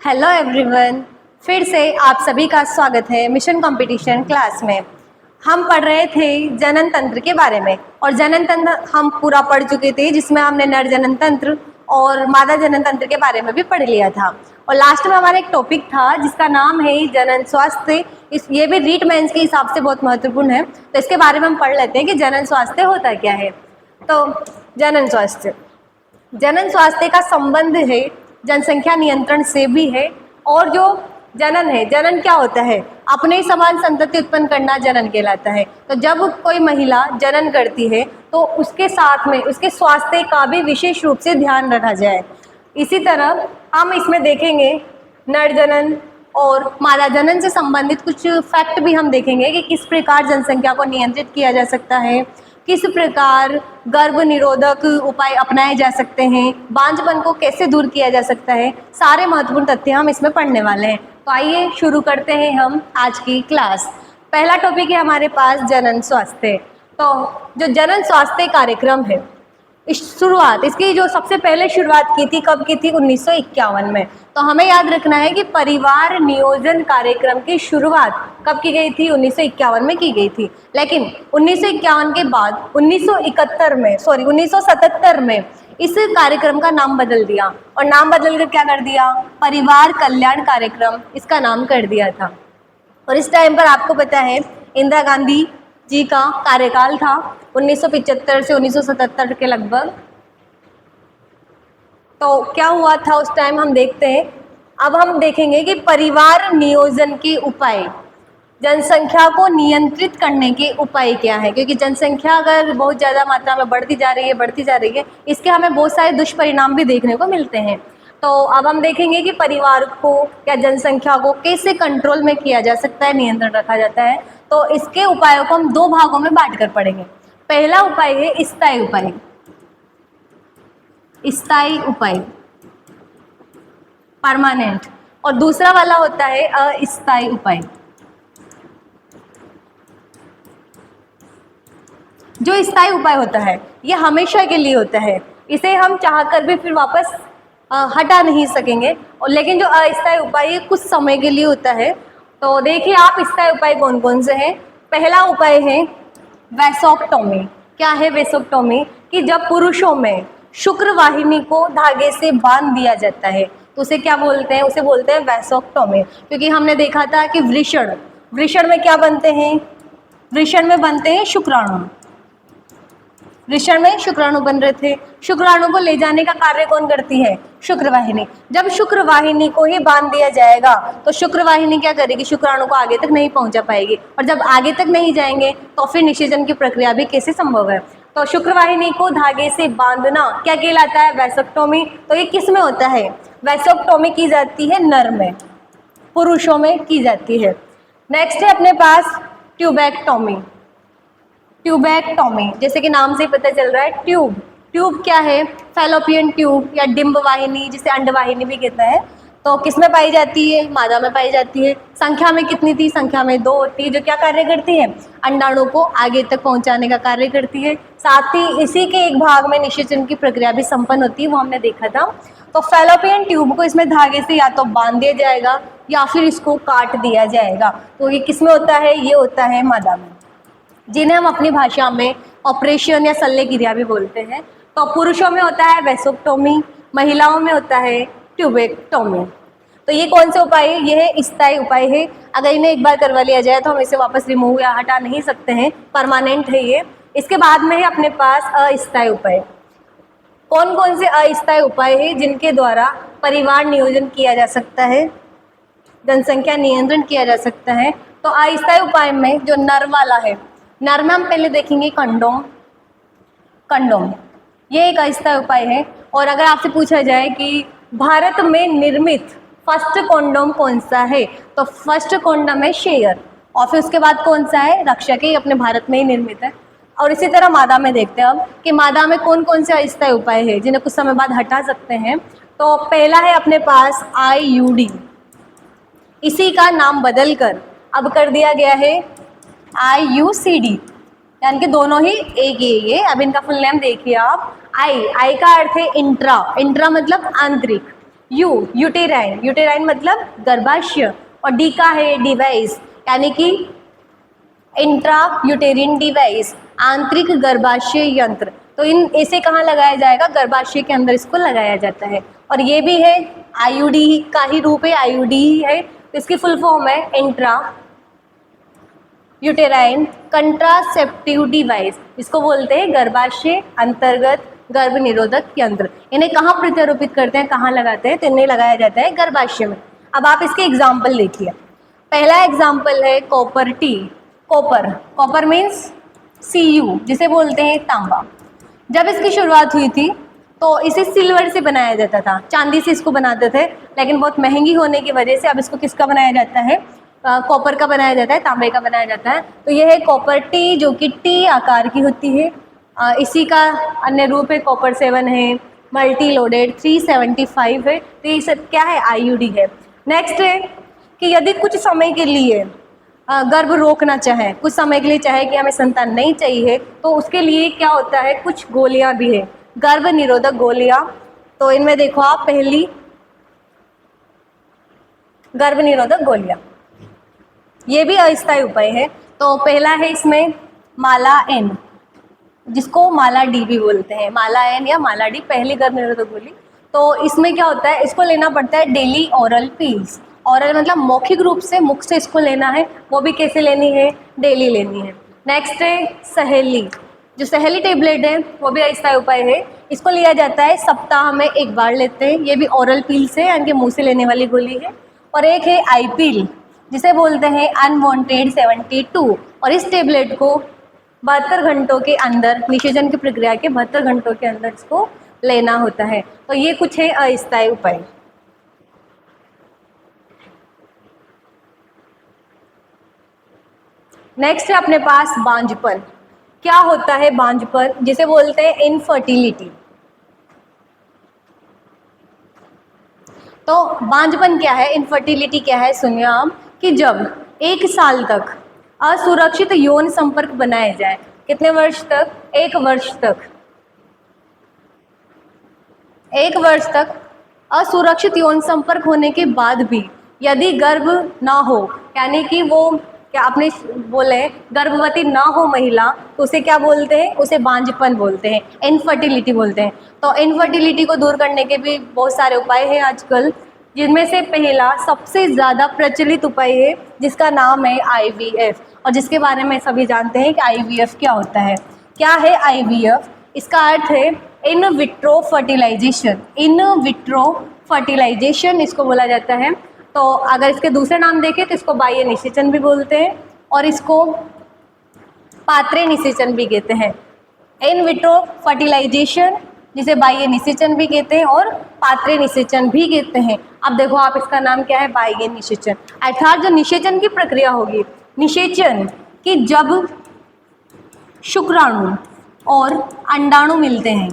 Hello everyone, फिर से आप सभी का स्वागत है मिशन कंपटीशन क्लास में। हम पढ़ रहे थे जनन तंत्र के बारे में और जनन तंत्र हम पूरा पढ़ चुके थे, जिसमें हमने नर जनन तंत्र और मादा जनन तंत्र के बारे में भी पढ़ लिया था। और लास्ट में हमारा एक टॉपिक था जिसका नाम है जनन स्वास्थ्य। ये भी रीट मेंस के हिसाब से बहुत महत्वपूर्ण है, तो इसके बारे में हम पढ़ लेते हैं कि जनन स्वास्थ्य होता क्या है। तो जनन स्वास्थ्य का संबंध है जनसंख्या नियंत्रण से भी है। और जो जनन है, जनन क्या होता है? अपने ही समान संतति उत्पन्न करना जनन कहलाता है। तो जब कोई महिला जनन करती है तो उसके साथ में उसके स्वास्थ्य का भी विशेष रूप से ध्यान रखा जाए। इसी तरह हम इसमें देखेंगे नर जनन और मादा जनन से संबंधित कुछ फैक्ट भी हम देखेंगे कि किस प्रकार जनसंख्या को नियंत्रित किया जा सकता है, किस प्रकार गर्भ निरोधक उपाय अपनाए जा सकते हैं, बांझपन को कैसे दूर किया जा सकता है। सारे महत्वपूर्ण तथ्य हम इसमें पढ़ने वाले हैं। तो आइए शुरू करते हैं हम आज की क्लास। पहला टॉपिक है हमारे पास जनन स्वास्थ्य। तो जो जनन स्वास्थ्य कार्यक्रम है, इसकी जो सबसे पहले शुरुआत की थी, कब की थी? 1951 में। तो हमें याद रखना है कि परिवार नियोजन कार्यक्रम की शुरुआत कब की गई थी? 1951 में की गई थी। लेकिन 1951 के बाद 1977 में इस कार्यक्रम का नाम बदल दिया और नाम बदल कर क्या कर दिया? परिवार कल्याण कार्यक्रम इसका नाम कर दिया था। और इस टाइम पर आपको पता है इंदिरा गांधी जी का कार्यकाल था 1975 से 1977 के लगभग। तो क्या हुआ था उस टाइम हम देखते हैं। अब हम देखेंगे कि परिवार नियोजन के उपाय, जनसंख्या को नियंत्रित करने के उपाय क्या है। क्योंकि जनसंख्या अगर बहुत ज़्यादा मात्रा में बढ़ती जा रही है, इसके हमें बहुत सारे दुष्परिणाम भी देखने को मिलते हैं। तो अब हम देखेंगे कि परिवार को या जनसंख्या को कैसे कंट्रोल में किया जा सकता है, नियंत्रण रखा जाता है। तो इसके उपायों को हम दो भागों में बांट कर पढ़ेंगे। पहला उपाय है स्थायी उपाय, स्थायी उपाय परमानेंट, और दूसरा वाला होता है अस्थायी उपाय। जो स्थायी उपाय होता है ये हमेशा के लिए होता है, इसे हम चाहकर भी फिर वापस हटा नहीं सकेंगे। और लेकिन जो अस्थायी उपाय ये कुछ समय के लिए होता है। तो देखिए आप स्थायी उपाय कौन कौन से हैं। पहला उपाय है वैसोक्टोमी। क्या है वैसोक्टोमी? कि जब पुरुषों में शुक्र वाहिनी को धागे से बांध दिया जाता है तो उसे क्या बोलते हैं? उसे बोलते हैं वैसोक्टोमी। क्योंकि हमने देखा था कि वृषण में क्या बनते हैं? वृषण में बनते हैं शुक्राणु। वृषण में शुक्राणु बन रहे थे। शुक्राणु को ले जाने का कार्य कौन करती है? शुक्रवाहिनी। जब शुक्रवाहिनी को ही बांध दिया जाएगा तो शुक्रवाहिनी क्या करेगी? शुक्राणु को आगे तक नहीं पहुंचा पाएगी, और जब आगे तक नहीं जाएंगे तो फिर निषेचन की प्रक्रिया भी कैसे संभव है? तो शुक्रवाहिनी को धागे से बांधना क्या कहलाता है? वैसोक्टोमी। तो ये किस में होता है? वैसोक्टोमी की जाती है नर में, पुरुषों में की जाती है। नेक्स्ट है अपने पास ट्यूबेक्टोमी। ट्यूबेक्टोमी जैसे कि नाम से ही पता चल रहा है, ट्यूब क्या है? फैलोपियन ट्यूब या डिंब वाहिनी, जिसे अंडवाहिनी भी कहता है। तो किस में पाई जाती है? मादा में पाई जाती है। संख्या में कितनी थी? संख्या में 2 होती है, जो क्या कार्य करती है? अंडाणु को आगे तक पहुंचाने का कार्य करती है। साथ ही इसी के एक भाग में निषेचन की प्रक्रिया भी संपन्न होती है, वो हमने देखा था। तो फैलोपियन ट्यूब को इसमें धागे से या तो बांध दिया जाएगा या फिर इसको काट दिया जाएगा। तो ये किस में होता है? ये होता है मादा में, जिन्हें हम अपनी भाषा में ऑपरेशन या शल्य क्रिया भी बोलते हैं। तो पुरुषों में होता है वैसोक्टोमी, महिलाओं में होता है ट्यूबेक्टोमी। तो ये कौन से उपाय है? ये है स्थायी उपाय है। अगर इन्हें एक बार करवा लिया जाए तो हम इसे वापस रिमूव या हटा नहीं सकते हैं, परमानेंट है ये। इसके बाद में है अपने पास अस्थायी उपाय। कौन कौन से अस्थायी उपाय है जिनके द्वारा परिवार नियोजन किया जा सकता है, जनसंख्या नियंत्रण किया जा सकता है? तो अस्थायी उपाय में जो नर वाला है, नर में हम पहले देखेंगे कंडोम। ये एक अस्थायी उपाय है। और अगर आपसे पूछा जाए कि भारत में निर्मित फर्स्ट कॉन्डोम कौन सा है, तो फर्स्ट कॉन्डोम है शेयर, और फिर उसके बाद कौन सा है? रक्षक है, अपने भारत में ही निर्मित है। और इसी तरह मादा में देखते हैं अब कि मादा में कौन कौन से अस्थायी उपाय है जिन्हें कुछ समय बाद हटा सकते हैं। तो पहला है अपने पास IUD। इसी का नाम बदल कर अब कर दिया गया है IUCD, यानी कि दोनों ही एक ही है। अब इनका फुल नेम देखिए आप। आई का अर्थ है इंट्रा मतलब आंतरिक, यूटेराइन, यूटेराइन मतलब गर्भाशय, और डी का है डिवाइस, यानी कि इंट्रा यूटेरिन डिवाइस, आंतरिक गर्भाशय यंत्र। तो इन इसे कहाँ लगाया जाएगा, गर्भाशय के अंदर इसको लगाया जाता है। और ये भी है आईयूडी का ही रूप है, आईयूडी ही है, तो इसकी फुल फॉर्म है इंट्रा यूटेराइन कंट्रासेप्टिव डिवाइस, इसको बोलते हैं गर्भाशय अंतर्गत गर्भ निरोधक यंत्र। इन्हें कहाँ प्रत्यारोपित करते हैं, कहाँ लगाते हैं, तो इन्हें लगाया जाता है गर्भाशय में। अब आप इसके एग्जाम्पल देखिए। पहला एग्जाम्पल है copper T. Copper means Cu, जिसे बोलते हैं तांबा। जब इसकी शुरुआत हुई थी तो इसे सिल्वर से बनाया जाता था, चांदी से इसको बनाते थे, लेकिन बहुत महंगी होने की वजह से अब इसको किसका बनाया जाता है, कॉपर का बनाया जाता है, तांबे का बनाया जाता है। तो यह है कॉपर टी, जो कि टी आकार की होती है। इसी का अन्य रूप है कॉपर 7 है, मल्टी लोडेड 375 है। तो ये सब क्या है, आईयूडी है। नेक्स्ट है कि यदि कुछ समय के लिए गर्भ रोकना चाहे, कुछ समय के लिए चाहे कि हमें संतान नहीं चाहिए, तो उसके लिए क्या होता है, कुछ गोलियां भी है, गर्भ निरोधक गोलियां। तो इनमें देखो आप, पहली गर्भ निरोधक गोलियां, ये भी अस्थायी उपाय है। तो पहला है इसमें माला एन, जिसको माला डी भी बोलते हैं, माला एन या माला डी, पहली गर्भ निरोधक गोली। तो इसमें क्या होता है, इसको लेना पड़ता है डेली ओरल पील्स। ओरल मतलब मौखिक रूप से, मुख से इसको लेना है, वो भी कैसे लेनी है, डेली लेनी है। नेक्स्ट है सहेली, जो सहेली टेबलेट है वो भी अस्थायी उपाय है। इसको लिया जाता है सप्ताह में एक बार लेते हैं, ये भी ओरल पील से, यानी कि मुँह से लेने वाली गोली है। और एक है आई पील, जिसे बोलते हैं अनवांटेड 72, और इस टेबलेट को 72 घंटों के अंदर, निषेचन की प्रक्रिया के 72 घंटों के अंदर इसको लेना होता है। तो ये कुछ है अस्थायी उपाय। नेक्स्ट है अपने पास बांझपन। क्या होता है बांझपन, जिसे बोलते हैं इनफर्टिलिटी। तो बांझपन क्या है, इनफर्टिलिटी क्या है, सुनिए आप, कि जब 1 साल तक असुरक्षित यौन संपर्क बनाया जाए, कितने वर्ष तक, 1 वर्ष तक, 1 वर्ष तक असुरक्षित यौन संपर्क होने के बाद भी यदि गर्भ ना हो, यानी कि वो क्या आपने बोले गर्भवती ना हो महिला, तो उसे क्या बोलते हैं, उसे बांझपन बोलते हैं, इनफर्टिलिटी बोलते हैं। तो इनफर्टिलिटी को दूर करने के भी बहुत सारे उपाय हैं आजकल, जिनमें से पहला सबसे ज़्यादा प्रचलित उपाय है, जिसका नाम है IVF, और जिसके बारे में सभी जानते हैं कि IVF क्या होता है। क्या है IVF, इसका अर्थ है in vitro fertilisation, in vitro fertilisation इसको बोला जाता है। तो अगर इसके दूसरे नाम देखें तो इसको बाह्य निषेचन भी बोलते हैं, और इसको पात्रे निषेचन भी कहते हैं। इन विट्रो फर्टिलाइजेशन, जिसे बाह्य निषेचन भी कहते हैं और पात्रे निषेचन भी कहते हैं। अब देखो आप, इसका नाम क्या है, बाह्य निषेचन। अर्थात जो निषेचन की प्रक्रिया होगी, निषेचन कि जब शुक्राणु और अंडाणु मिलते हैं,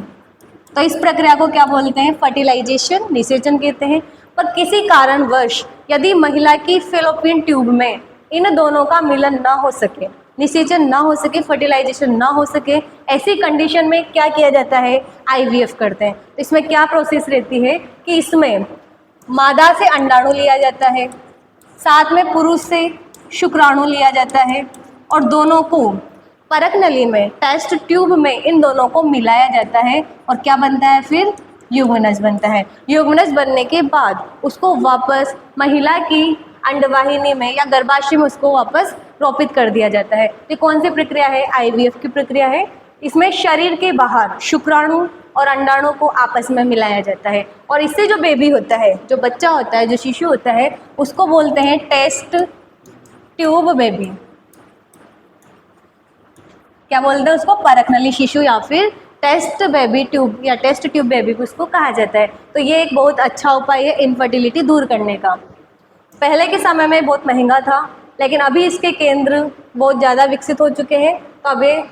तो इस प्रक्रिया को क्या बोलते हैं, फर्टिलाइजेशन, निषेचन कहते हैं। पर किसी कारणवश यदि महिला की फैलोपियन ट्यूब में इन दोनों का मिलन ना हो सके, निषेचन ना हो सके, फर्टिलाइजेशन ना हो सके, ऐसी कंडीशन में क्या किया जाता है, IVF करते हैं। तो इसमें क्या प्रोसेस रहती है कि इसमें मादा से अंडाणु लिया जाता है, साथ में पुरुष से शुक्राणु लिया जाता है, और दोनों को परक नली में, टेस्ट ट्यूब में इन दोनों को मिलाया जाता है, और क्या बनता है, फिर युग्मनज बनता है। युग्मनज बनने के बाद उसको वापस महिला की अंडवाहिनी में या गर्भाशय में उसको वापस रोपित कर दिया जाता है। ये कौन सी प्रक्रिया है, IVF की प्रक्रिया है। इसमें शरीर के बाहर शुक्राणु और अंडाणु को आपस में मिलाया जाता है, और इससे जो बेबी होता है, जो बच्चा होता है, जो शिशु होता है, उसको बोलते हैं टेस्ट ट्यूब बेबी। क्या बोलते हैं उसको, परकनली शिशु या फिर टेस्ट बेबी ट्यूब या टेस्ट ट्यूब बेबी को उसको कहा जाता है। तो ये एक बहुत अच्छा उपाय है इनफर्टिलिटी दूर करने का। पहले के समय में बहुत महंगा था, लेकिन अभी इसके केंद्र बहुत ज़्यादा विकसित हो चुके हैं, तो अब ये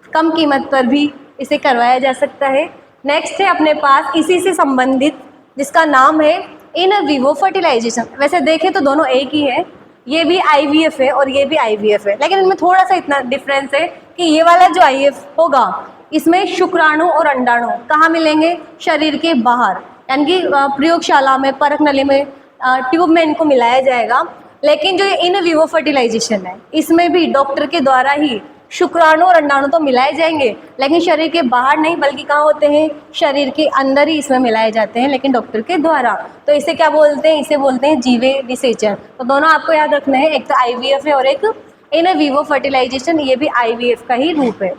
कम कीमत पर भी इसे करवाया जा सकता है। नेक्स्ट है अपने पास इसी से संबंधित, जिसका नाम है इन विवो फर्टिलाइजेशन। वैसे देखें तो दोनों एक ही है, ये भी IVF है और ये भी IVF है, लेकिन इनमें थोड़ा सा इतना डिफरेंस है कि ये वाला जो IVF होगा, इसमें शुक्राणु और अंडाणु कहाँ मिलेंगे, शरीर के बाहर, यानी कि प्रयोगशाला में, परख नली में, ट्यूब में इनको मिलाया जाएगा। लेकिन जो इन विवो फर्टिलाइजेशन है, इसमें भी डॉक्टर के द्वारा ही शुक्राणु और अंडाणु तो मिलाए जाएंगे, लेकिन शरीर के बाहर नहीं, बल्कि कहाँ होते हैं, शरीर के अंदर ही इसमें मिलाए जाते हैं, लेकिन डॉक्टर के द्वारा। तो इसे क्या बोलते हैं, इसे बोलते हैं जीवे निषेचन। तो दोनों आपको याद रखना है, एक तो IVF है और एक इन विवो फर्टिलाइजेशन, ये भी IVF का ही रूप है।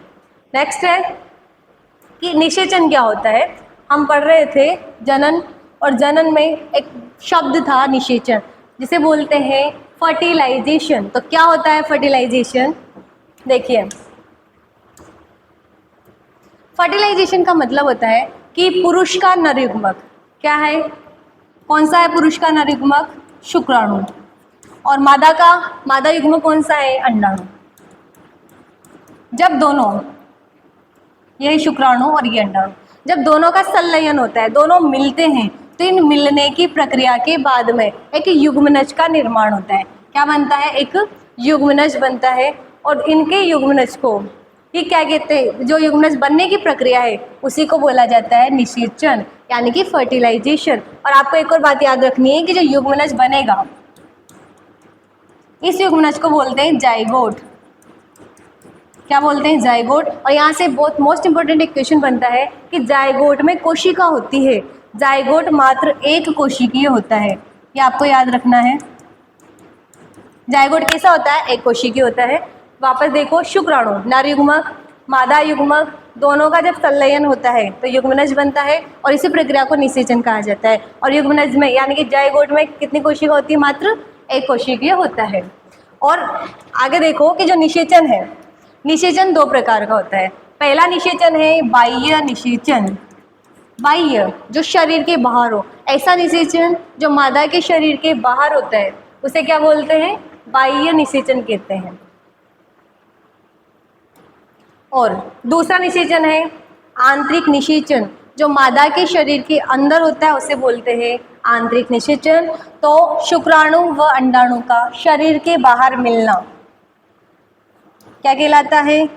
नेक्स्ट है कि निषेचन क्या होता है। हम पढ़ रहे थे जनन, और जनन में एक शब्द था निषेचन, जिसे बोलते हैं फर्टिलाइजेशन। तो क्या होता है फर्टिलाइजेशन, देखिए फर्टिलाइजेशन का मतलब होता है कि पुरुष का नरयुग्मक क्या है, कौन सा है पुरुष का नरयुग्मक, शुक्राणु, और मादा युग्मक कौन सा है, अंडाणु। जब दोनों, यही शुक्राणु और ये अंडाणु, जब दोनों का संलयन होता है, दोनों मिलते हैं, तो इन मिलने की प्रक्रिया के बाद में एक युग्मनज का निर्माण होता है। क्या बनता है, एक युग्मनज बनता है। और इनके युग्मनज को ये क्या कहते हैं, जो युग्मनज बनने की प्रक्रिया है उसी को बोला जाता है निषेचन, यानी कि फर्टिलाइजेशन। और आपको एक और बात याद रखनी है कि जो युग्मनज बनेगा, इस युग्मनज को बोलते हैं जाइगोट। क्या बोलते हैं, जाइगोट। और यहाँ से बहुत मोस्ट इंपॉर्टेंट एक क्वेश्चन बनता है कि जाइगोट में कोशिका होती है, जाइगोट मात्र एक कोशिकीय होता है, ये आपको याद रखना है। जाइगोट कैसा होता है, एक कोशिकीय होता है। वापस देखो, शुक्राणु, नरयुग्मक, मादा युग्मक, दोनों का जब संलयन होता है तो युग्मनज बनता है, और इसी प्रक्रिया को निषेचन कहा जाता है। और युग्मनज में यानी कि जाइगोट में कितनी कोशिका होती है, मात्र एक कोशिकीय होता है। और आगे देखो कि जो निषेचन है, निषेचन दो प्रकार का होता है। पहला निषेचन है बाह्य निषेचन, बाह्य जो शरीर के बाहर हो, ऐसा निषेचन जो मादा के शरीर के बाहर होता है उसे क्या बोलते हैं, बाह्य निषेचन कहते हैं। और दूसरा निषेचन है आंतरिक निषेचन, जो मादा के शरीर के अंदर होता है उसे बोलते हैं आंतरिक निषेचन। तो शुक्राणु व अंडाणु का शरीर के बाहर मिलना क्या कहलाता है,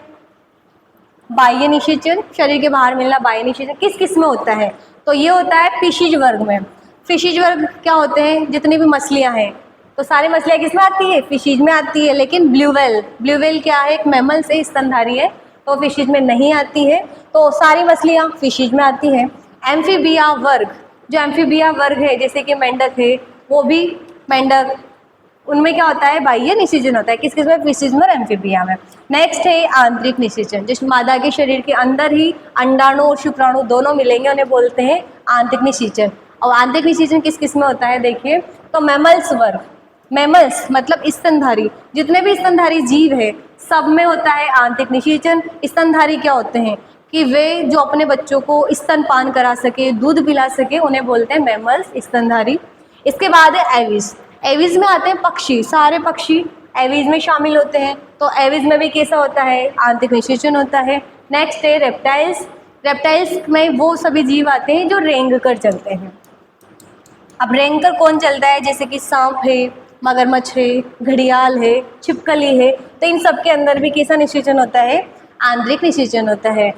बाह्य निषेचन। शरीर के बाहर मिलना बाह्य निषेचन किस किस में होता है, तो ये होता है फिशिज वर्ग में। फिशिज वर्ग क्या होते हैं, जितनी भी मछलियां हैं, तो सारी मछलियां किस में आती है, फिशिज में आती है। लेकिन ब्लू व्हेल क्या है, एक मैमल से स्तनधारी है, तो फिशिज में नहीं आती है। तो सारी मछलियां फिशिज में आती है। एम्फीबिया वर्ग, जो एम्फीबिया वर्ग है जैसे कि मेंढक है, वो भी मेंढक, उनमें क्या होता है, बाह्य निषेचन होता है। किस किस में, फिशिज में और एम्फीबिया में। नेक्स्ट है आंतरिक निषेचन, जिस मादा के शरीर के अंदर ही अंडाणु और शुक्राणु दोनों मिलेंगे, उन्हें बोलते हैं आंतरिक निषेचन। और आंतरिक निषेचन किस किस में होता है, देखिए तो मैमल्स वर्ग, मैमल्स मतलब स्तनधारी, जितने भी स्तनधारी जीव है सब में होता है आंतरिक निषेचन। स्तनधारी क्या होते हैं कि वे जो अपने बच्चों को स्तनपान करा सके, दूध पिला सके, उन्हें बोलते हैं मैमल्स, स्तनधारी। इसके बाद है एविस, एविज में आते हैं पक्षी, सारे पक्षी एविज में शामिल होते हैं। तो एविज में भी कैसा होता है, आंतरिक निषेचन होता है। नेक्स्ट है रेप्टाइल्स, रेप्टाइल्स में वो सभी जीव आते हैं जो रेंग कर चलते हैं। अब रेंग कर कौन चलता है, जैसे कि सांप है, मगरमच्छ है, घड़ियाल है, छिपकली है, तो इन सब के अंदर भी कैसा निषेचन होता है, आंतरिक निषेचन होता है।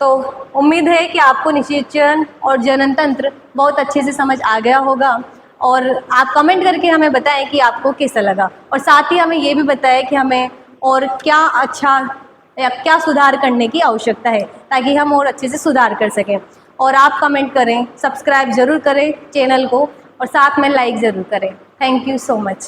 तो उम्मीद है कि आपको निषेचन और जनन तंत्र बहुत अच्छे से समझ आ गया होगा। और आप कमेंट करके हमें बताएं कि आपको कैसा लगा, और साथ ही हमें ये भी बताएं कि हमें और क्या अच्छा या क्या सुधार करने की आवश्यकता है, ताकि हम और अच्छे से सुधार कर सकें। और आप कमेंट करें, सब्सक्राइब ज़रूर करें चैनल को, और साथ में लाइक ज़रूर करें। Thank you so much.